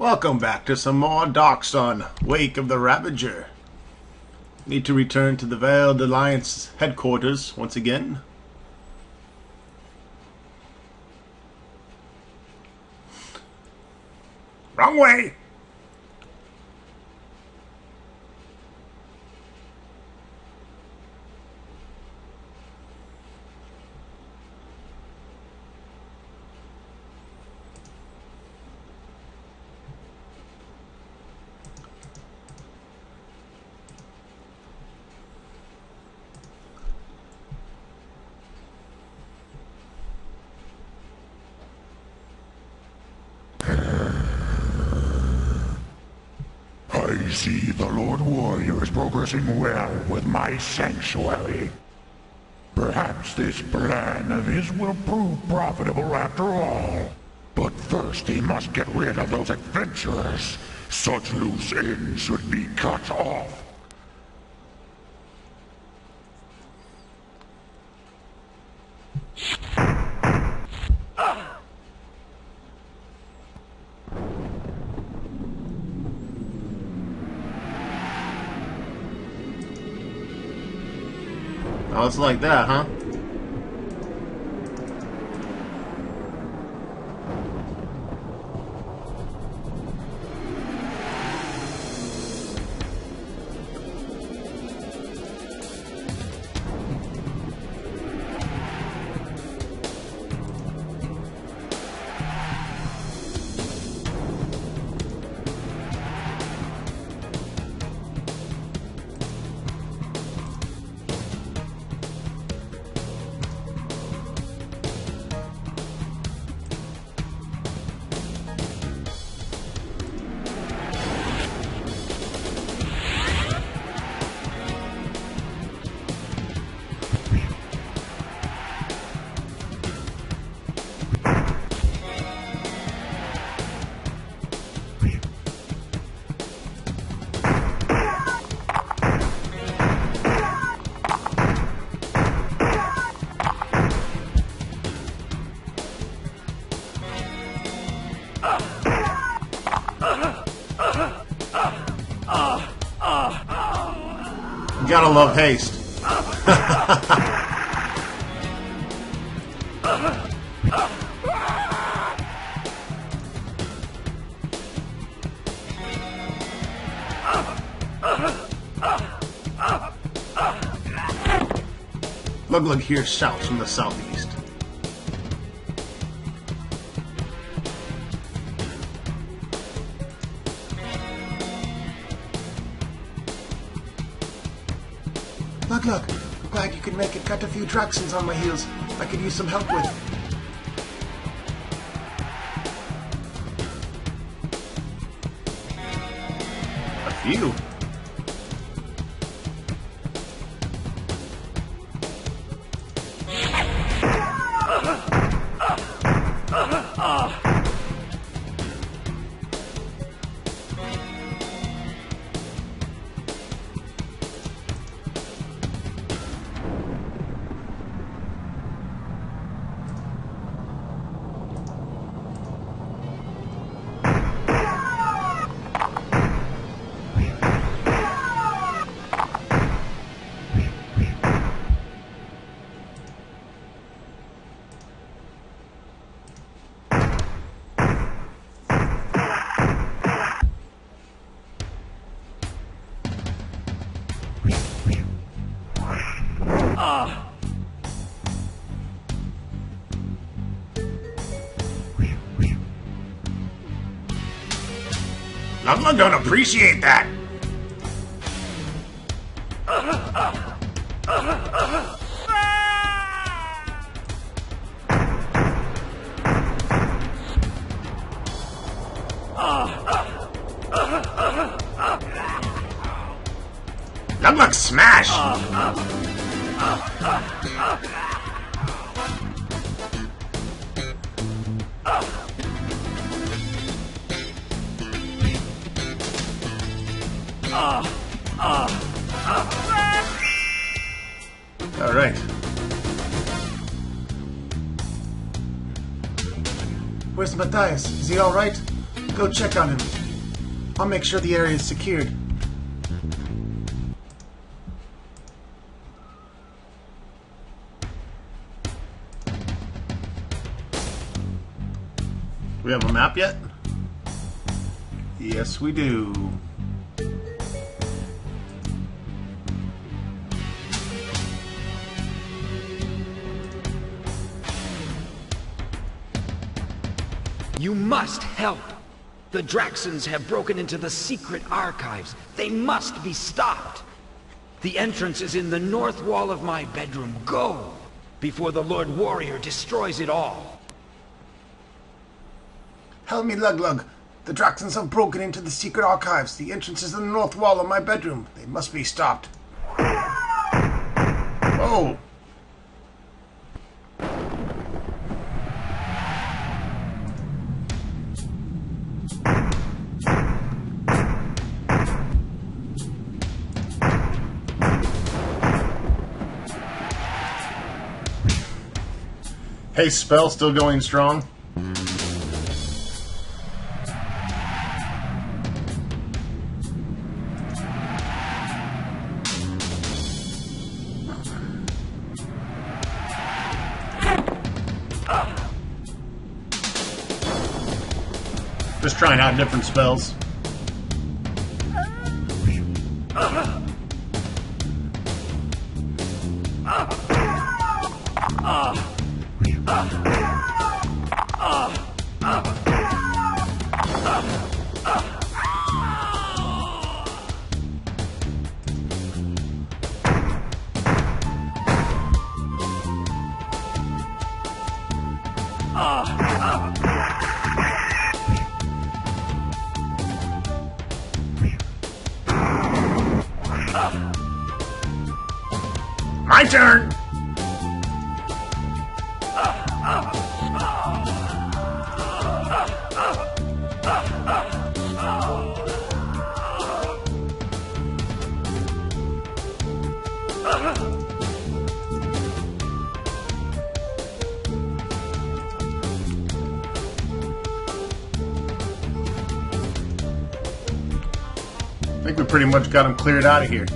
Welcome back to some more Dark Sun, Wake of the Ravager. Need to return to the Veiled Alliance headquarters once again. Wrong way! I see the Lord Warrior is progressing well with my sanctuary. Perhaps this plan of his will prove profitable after all. But first he must get rid of those adventurers. Such loose ends should be cut off. Oh, it's like that, huh? You gotta love haste. Look, here's shouts from the southeast. Look, glad you could make it. Got a few Draxons on my heels I could use some help with. A few? Lugla don't appreciate that. Lugla smash. All right. Where's Matthias? Is he all right? Go check on him. I'll make sure the area is secured. We have a map yet? Yes, we do. You must help. The Draxons have broken into the secret archives. They must be stopped. The entrance is in the north wall of my bedroom. Go! Before the Lord Warrior destroys it all. Help me, Lug-Lug. The Draxons have broken into the secret archives. The entrance is in the north wall of my bedroom. They must be stopped. Oh! Hey, spell still going strong? Just trying out different spells. My turn! I think we pretty much got him cleared out of here.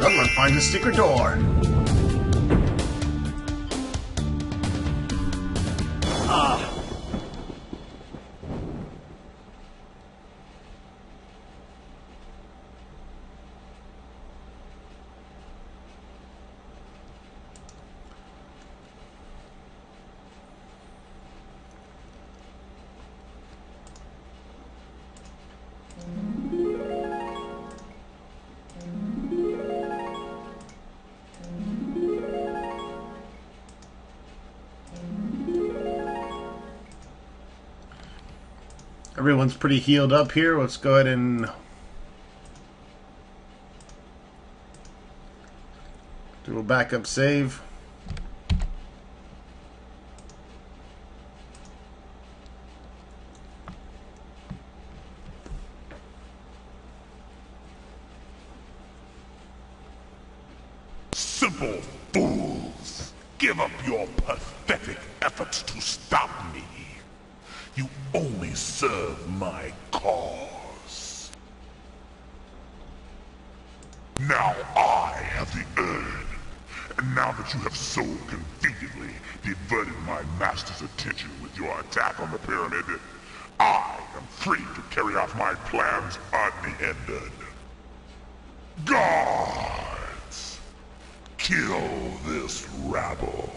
Someone finds a secret door. Everyone's pretty healed up here. Let's go ahead and do a backup save. Simple fools! Give up your pathetic efforts to stop me. You only serve my cause. Now I have the urn, and now that you have so conveniently diverted my master's attention with your attack on the pyramid, I am free to carry out my plans unhindered. Guards! Kill this rabble.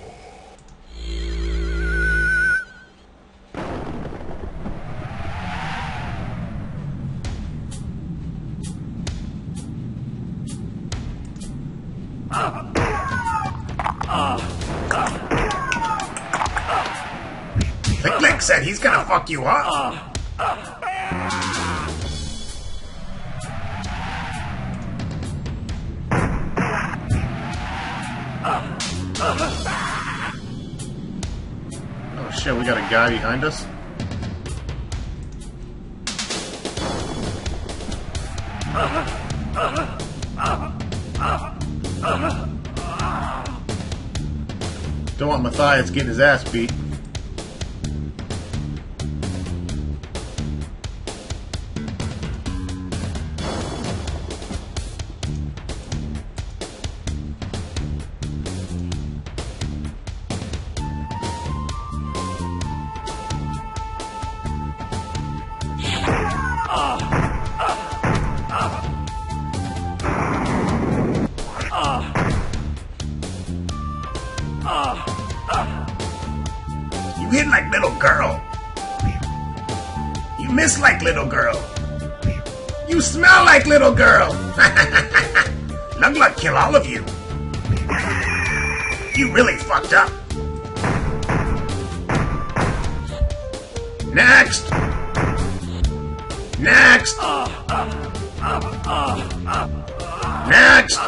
Lick said he's gonna fuck you up. Shit, we got a guy behind us. Don't want Matthias getting his ass beat. You hit like little girl. You miss like little girl. You smell like little girl. Lug kill all of you. You really fucked up. Next. Next. Next.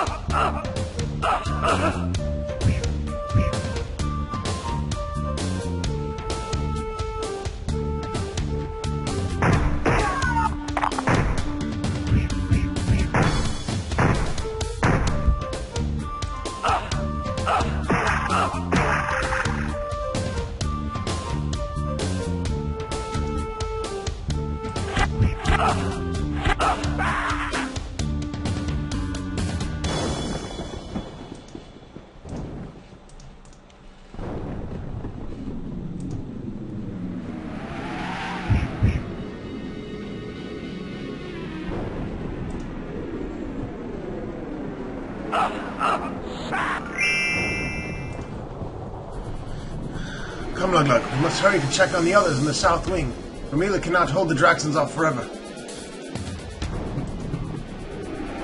Come, Lug. We must hurry to check on the others in the south wing. Romila cannot hold the Draxons off forever.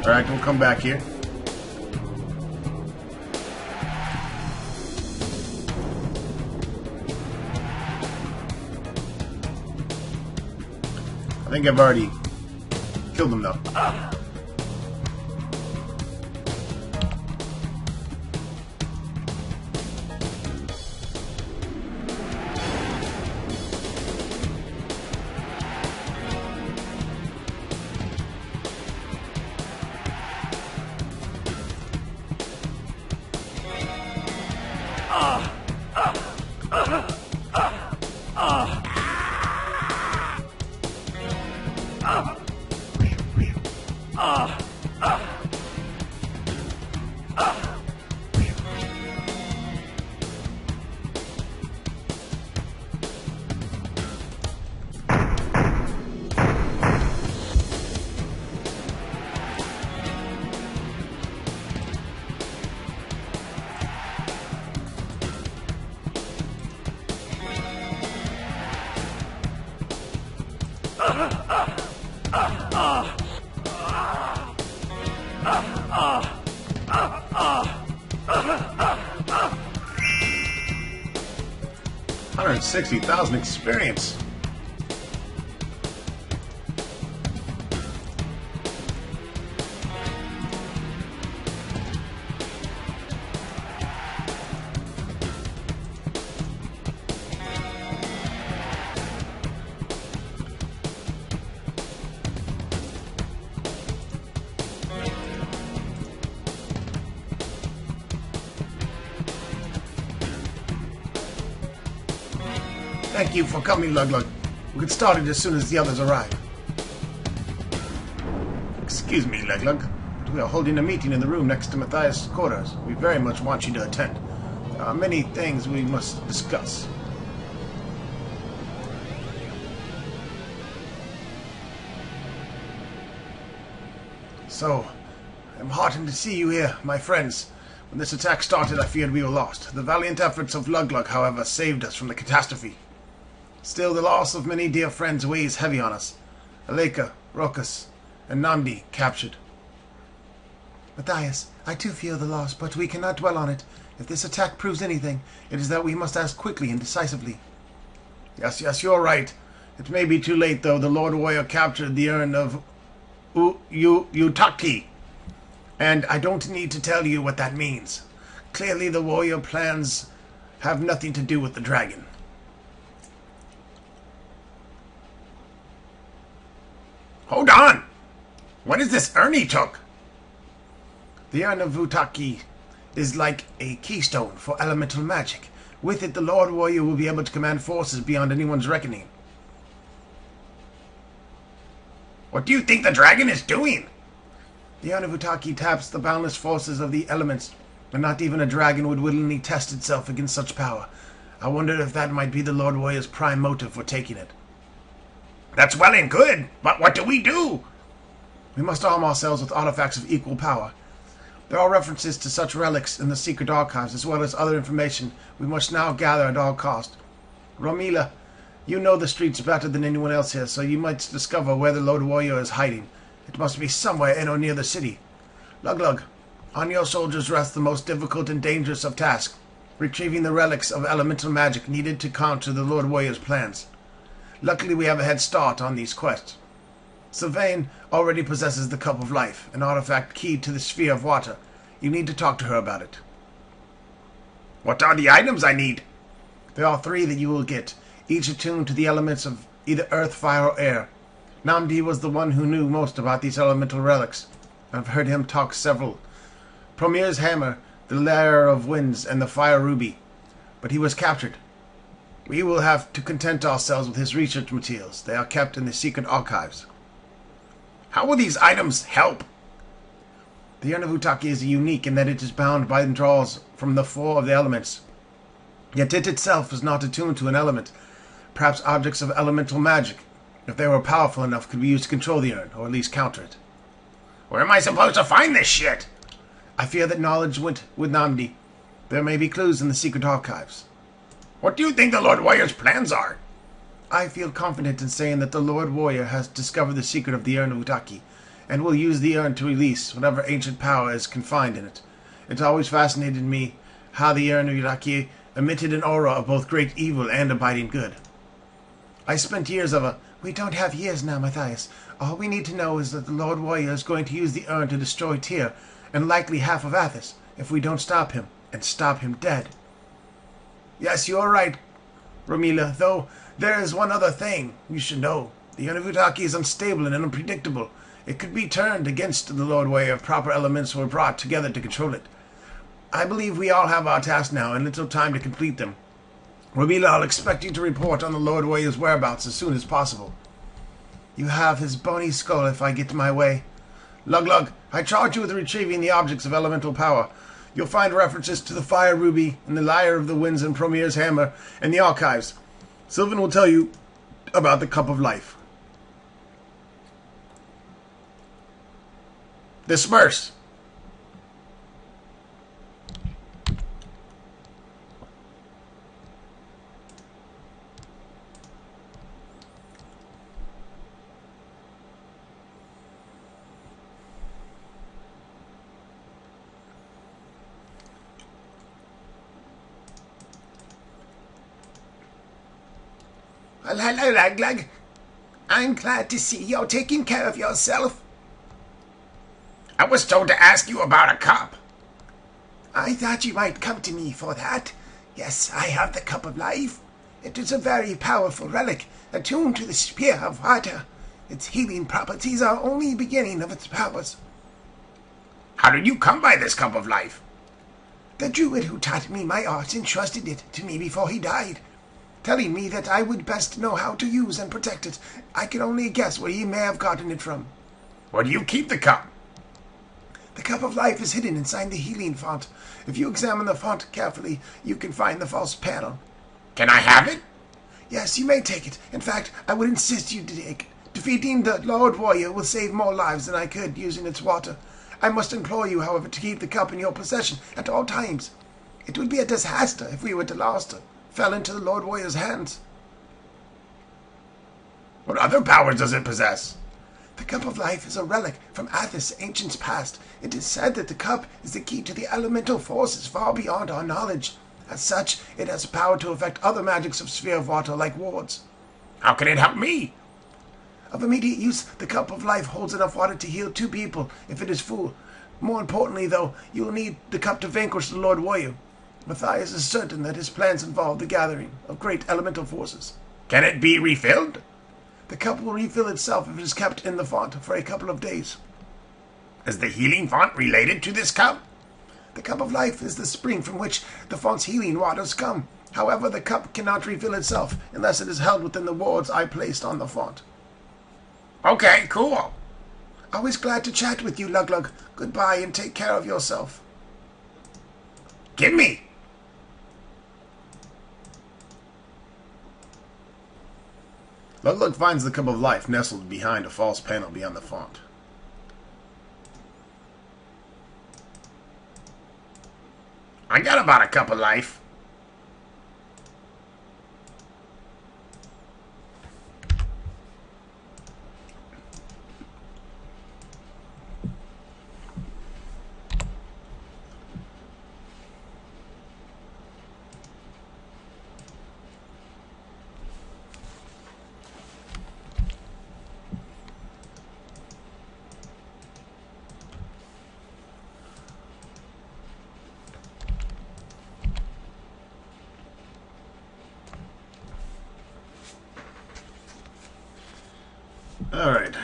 Alright, don't come back here. I think I've already killed them though. 160,000 experience. Thank you for coming, Lug. We'll get started as soon as the others arrive. Excuse me, Lug. We are holding a meeting in the room next to Matthias' quarters. We very much want you to attend. There are many things we must discuss. So, I'm heartened to see you here, my friends. When this attack started, I feared we were lost. The valiant efforts of Lug, however, saved us from the catastrophe. Still, the loss of many dear friends weighs heavy on us. Aleka, Rokas, and Nandi captured. Matthias, I too feel the loss, but we cannot dwell on it. If this attack proves anything, it is that we must act quickly and decisively. Yes, you're right. It may be too late, though. The Lord Warrior captured the urn of Utaki. And I don't need to tell you what that means. Clearly, the warrior plans have nothing to do with the dragon. Hold on! What is this urn he took? The urn of Utaki is like a keystone for elemental magic. With it, the Lord Warrior will be able to command forces beyond anyone's reckoning. What do you think the dragon is doing? The urn of Utaki taps the boundless forces of the elements, but not even a dragon would willingly test itself against such power. I wonder if that might be the Lord Warrior's prime motive for taking it. That's well and good, but what do we do? We must arm ourselves with artifacts of equal power. There are references to such relics in the secret archives, as well as other information we must now gather at all cost. Romila, you know the streets better than anyone else here, so you might discover where the Lord Warrior is hiding. It must be somewhere in or near the city. Luglug, on your shoulders rests the most difficult and dangerous of tasks, retrieving the relics of elemental magic needed to counter the Lord Warrior's plans. Luckily we have a head start on these quests. Sylvain already possesses the Cup of Life, an artifact key to the Sphere of Water. You need to talk to her about it. What are the items I need? There are 3 that you will get, each attuned to the elements of either earth, fire, or air. Namdi was the one who knew most about these elemental relics. I've heard him talk several. Promir's hammer, the Lair of Winds, and the Fire Ruby. But he was captured. We will have to content ourselves with his research materials. They are kept in the secret archives. How will these items help? The urn of Utaki is unique in that it is bound by draws from the 4 of the elements. Yet it itself is not attuned to an element. Perhaps objects of elemental magic, if they were powerful enough, could be used to control the urn, or at least counter it. Where am I supposed to find this shit? I fear that knowledge went with Namdi. There may be clues in the secret archives. What do you think the Lord Warrior's plans are? I feel confident in saying that the Lord Warrior has discovered the secret of the urn of Utaki, and will use the urn to release whatever ancient power is confined in it. It's always fascinated me how the urn of Utaki emitted an aura of both great evil and abiding good. I spent years of a... We don't have years now, Matthias. All we need to know is that the Lord Warrior is going to use the urn to destroy Tyr, and likely half of Athos, if we don't stop him, and stop him dead. Yes, you're right, Romila, though there is one other thing you should know. The urn of Utaki is unstable and unpredictable. It could be turned against the Lord Warrior if proper elements were brought together to control it. I believe we all have our tasks now, and little time to complete them. Romila, I'll expect you to report on the Lord Warrior's whereabouts as soon as possible. You have his bony skull if I get my way. Luglug, I charge you with retrieving the objects of elemental power. You'll find references to the Fire Ruby and the Lyre of the Winds and Promir's Hammer in the archives. Sylvan will tell you about the Cup of Life. Disperse! Well, hello, Luglug. I'm glad to see you're taking care of yourself. I was told to ask you about a cup. I thought you might come to me for that. Yes, I have the Cup of Life. It is a very powerful relic, attuned to the Sphere of Water. Its healing properties are only the beginning of its powers. How did you come by this Cup of Life? The druid who taught me my art entrusted it to me before he died, telling me that I would best know how to use and protect it. I can only guess where he may have gotten it from. Where do you keep the cup? The Cup of Life is hidden inside the healing font. If you examine the font carefully, you can find the false panel. Can I have it? Yes, you may take it. In fact, I would insist you take it. Defeating the Lord Warrior will save more lives than I could using its water. I must implore you, however, to keep the cup in your possession at all times. It would be a disaster if we were to lose it, fell into the Lord Warrior's hands. What other powers does it possess? The Cup of Life is a relic from Athos' ancient past. It is said that the cup is the key to the elemental forces far beyond our knowledge. As such, it has power to affect other magics of Sphere of Water like wards. How can it help me? Of immediate use, the Cup of Life holds enough water to heal 2 people if it is full. More importantly, though, you will need the cup to vanquish the Lord Warrior. Matthias is certain that his plans involve the gathering of great elemental forces. Can it be refilled? The cup will refill itself if it is kept in the font for a couple of days. Is the healing font related to this cup? The cup of life is the spring from which the font's healing waters come. However, the cup cannot refill itself unless it is held within the wards I placed on the font. Okay, cool. Always glad to chat with you, Luglug. Goodbye and take care of yourself. Give me. Luglug finds the cup of life nestled behind a false panel beyond the font. I got about a cup of life. All right.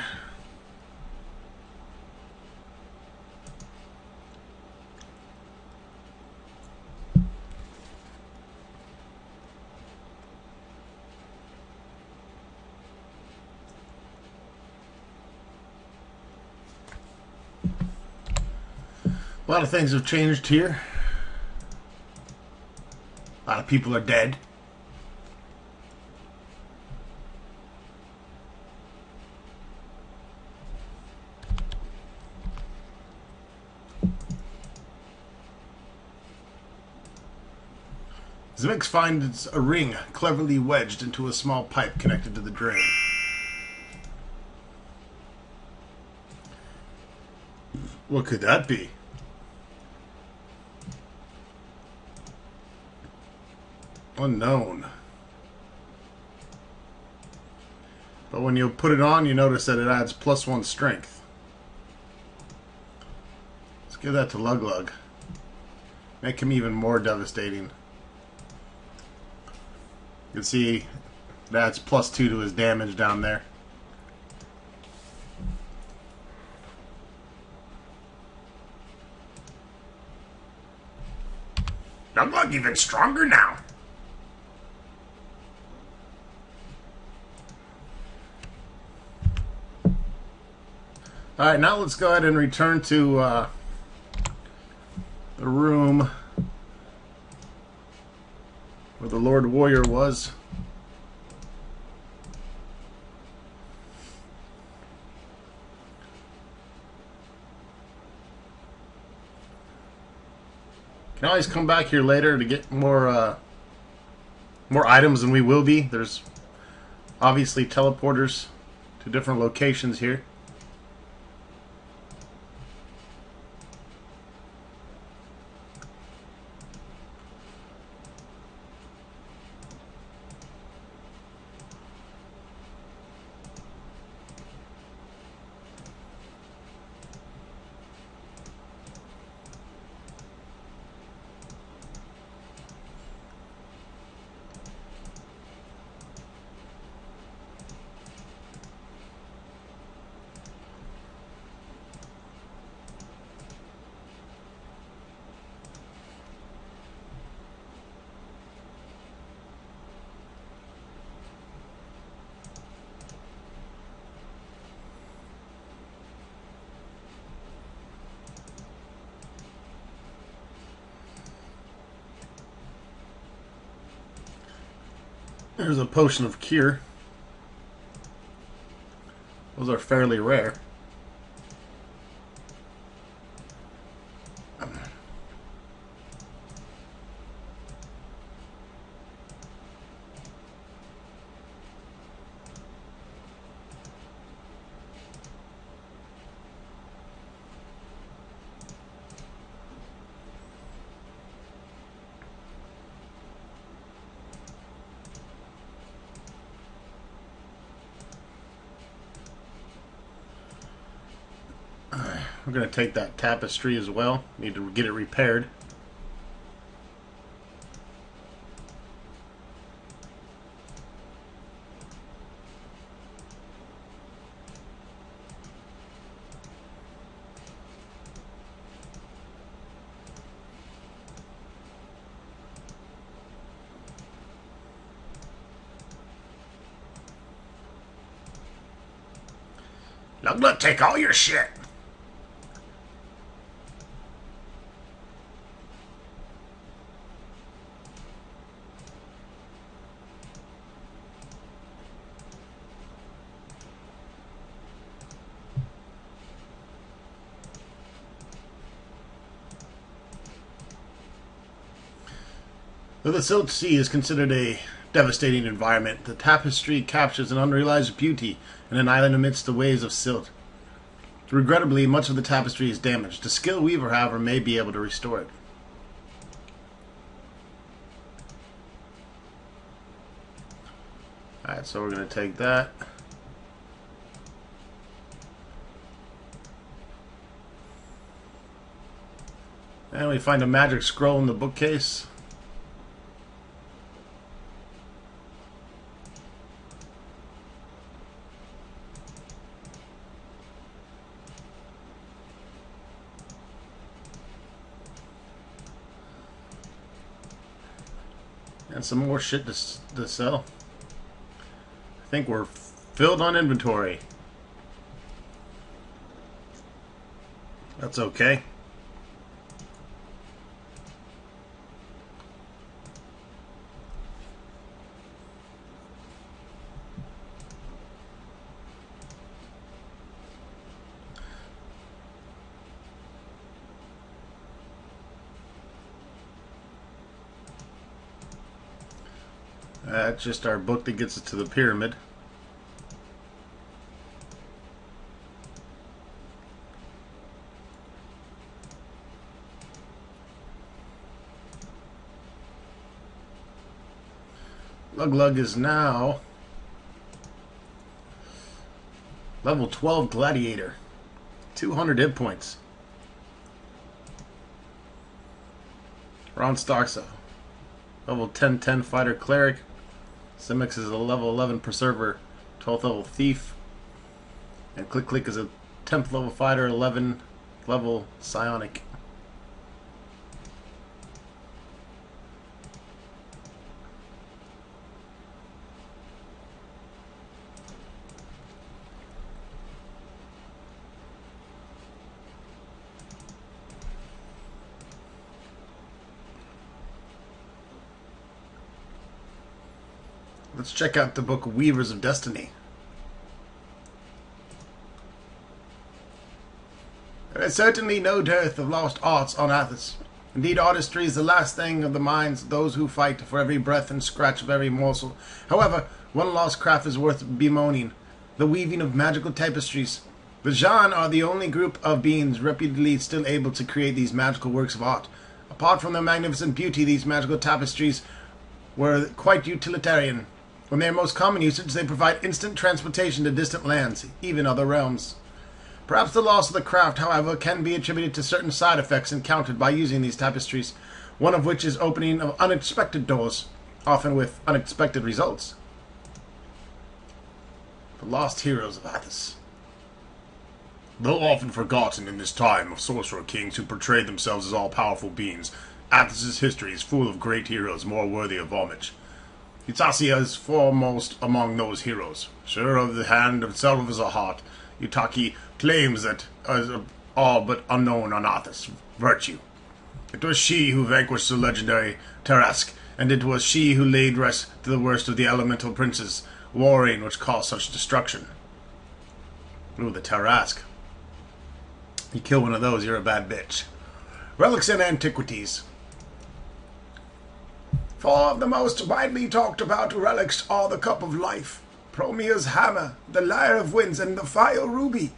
A lot of things have changed here. A lot of people are dead. Zmix finds a ring cleverly wedged into a small pipe connected to the drain. What could that be? Unknown. But when you put it on, you notice that it adds +1 strength. Let's give that to Luglug. Make him even more devastating. You can see it adds +2 to his damage down there. Luglug even stronger now. Alright, now let's go ahead and return to the room where the Lord Warrior was. Can always come back here later to get more items than we will be. There's obviously teleporters to different locations here. There's a potion of cure. Those are fairly rare. We're going to take that tapestry as well. Need to get it repaired. Look, take all your shit. Though the Silt Sea is considered a devastating environment, the tapestry captures an unrealized beauty in an island amidst the waves of silt. Regrettably, much of the tapestry is damaged. A skilled weaver, however, may be able to restore it. Alright, so we're going to take that. And we find a magic scroll in the bookcase. And some more shit to sell. I think we're filled on inventory. That's okay. That's just our book that gets us to the pyramid. Lug is now level 12 gladiator. 200 hit points. Ron Stoxa, level 10 fighter cleric. Simix is a level 11 preserver, 12th level thief. And Click is a 10th level fighter, 11th level psionic. Let's check out the book Weavers of Destiny. There is certainly no dearth of lost arts on Athos. Indeed, artistry is the last thing of the minds of those who fight for every breath and scratch of every morsel. However, one lost craft is worth bemoaning: the weaving of magical tapestries. The Jean are the only group of beings reputedly still able to create these magical works of art. Apart from their magnificent beauty, these magical tapestries were quite utilitarian. In their most common usage, they provide instant transportation to distant lands, even other realms. Perhaps the loss of the craft, however, can be attributed to certain side effects encountered by using these tapestries, one of which is opening of unexpected doors, often with unexpected results. The lost heroes of Athos. Though often forgotten in this time of sorcerer kings who portrayed themselves as all-powerful beings, Athos' history is full of great heroes more worthy of homage. Utasia is foremost among those heroes. Sure of the hand itself as a heart, Utaki claims that as all but unknown on Athos virtue. It was she who vanquished the legendary Tarrasque, and it was she who laid rest to the worst of the elemental princes warring which caused such destruction. Ooh, the Tarrasque. You kill one of those, you're a bad bitch. Relics and Antiquities. Four of the most widely talked about relics are the Cup of Life, Promea's Hammer, the Lyre of Winds, and the Fire Ruby.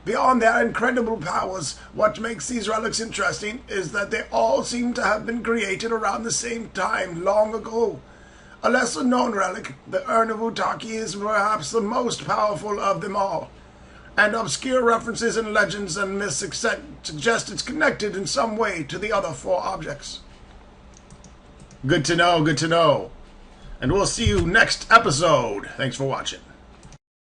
Beyond their incredible powers, what makes these relics interesting is that they all seem to have been created around the same time, long ago. A lesser-known relic, the Urn of Utaki, is perhaps the most powerful of them all, and obscure references in legends and myths suggest it's connected in some way to the other four objects. Good to know, good to know. And we'll see you next episode. Thanks for watching.